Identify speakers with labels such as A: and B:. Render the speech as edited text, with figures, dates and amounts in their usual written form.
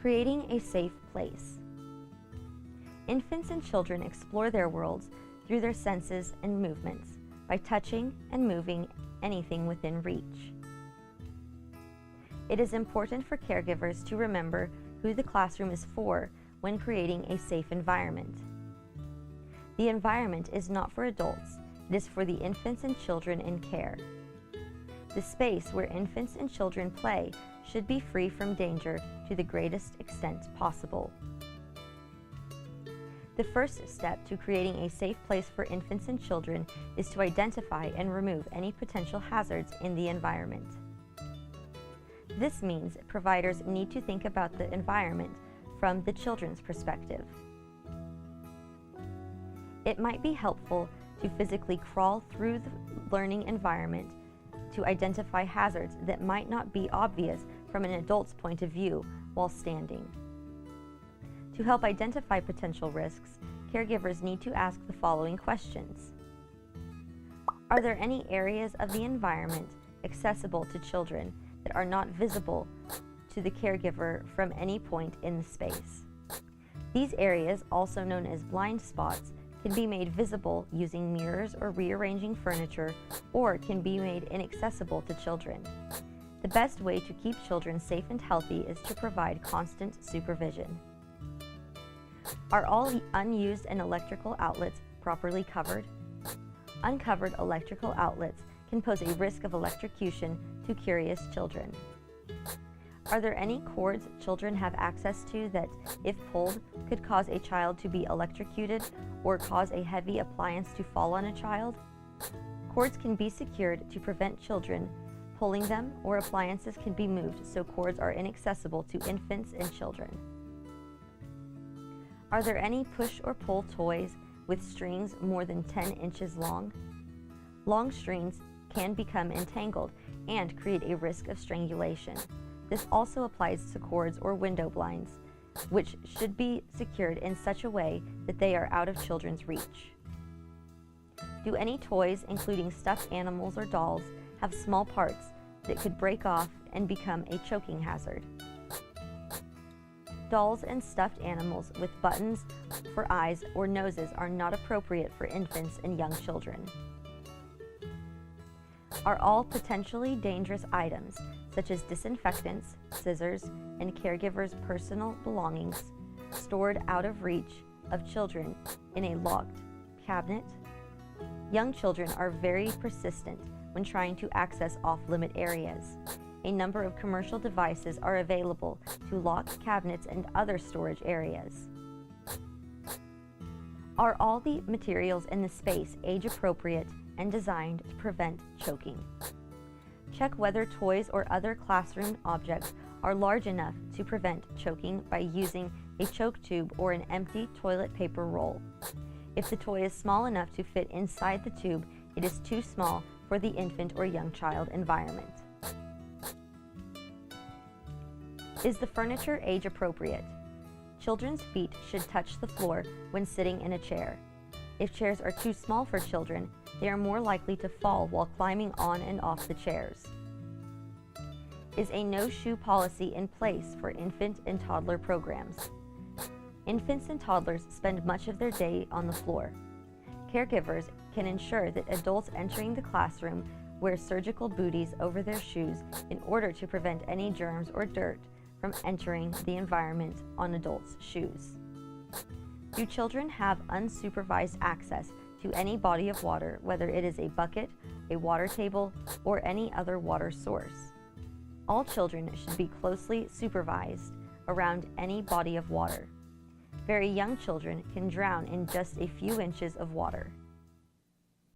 A: Creating a safe place. Infants and children explore their worlds through their senses and movements by touching and moving anything within reach. It is important for caregivers to remember who the classroom is for when creating a safe environment. The environment is not for adults, it is for the infants and children in care. The space where infants and children play should be free from danger to the greatest extent possible. The first step to creating a safe place for infants and children is to identify and remove any potential hazards in the environment. This means providers need to think about the environment from the children's perspective. It might be helpful to physically crawl through the learning environment to identify hazards that might not be obvious from an adult's point of view while standing. To help identify potential risks, caregivers need to ask the following questions. Are there any areas of the environment accessible to children that are not visible to the caregiver from any point in the space? These areas, also known as blind spots, can be made visible using mirrors or rearranging furniture, or can be made inaccessible to children. The best way to keep children safe and healthy is to provide constant supervision. Are all unused and electrical outlets properly covered? Uncovered electrical outlets can pose a risk of electrocution to curious children. Are there any cords children have access to that, if pulled, could cause a child to be electrocuted or cause a heavy appliance to fall on a child? Cords can be secured to prevent children pulling them, or appliances can be moved so cords are inaccessible to infants and children. Are there any push or pull toys with strings more than 10 inches long? Long strings can become entangled and create a risk of strangulation. This also applies to cords or window blinds, which should be secured in such a way that they are out of children's reach. Do any toys, including stuffed animals or dolls, have small parts that could break off and become a choking hazard? Dolls and stuffed animals with buttons for eyes or noses are not appropriate for infants and young children. Are all potentially dangerous items, such as disinfectants, scissors, and caregivers' personal belongings, stored out of reach of children in a locked cabinet? Young children are very persistent when trying to access off-limit areas. A number of commercial devices are available to lock cabinets and other storage areas. Are all the materials in the space age-appropriate and designed to prevent choking? Check whether toys or other classroom objects are large enough to prevent choking by using a choke tube or an empty toilet paper roll. If the toy is small enough to fit inside the tube, it is too small for the infant or young child environment. Is the furniture age appropriate? Children's feet should touch the floor when sitting in a chair. If chairs are too small for children, they are more likely to fall while climbing on and off the chairs. Is a no-shoe policy in place for infant and toddler programs? Infants and toddlers spend much of their day on the floor. Caregivers can ensure that adults entering the classroom wear surgical booties over their shoes in order to prevent any germs or dirt from entering the environment on adults' shoes. Do children have unsupervised access to any body of water, whether it is a bucket, a water table, or any other water source? All children should be closely supervised around any body of water. Very young children can drown in just a few inches of water.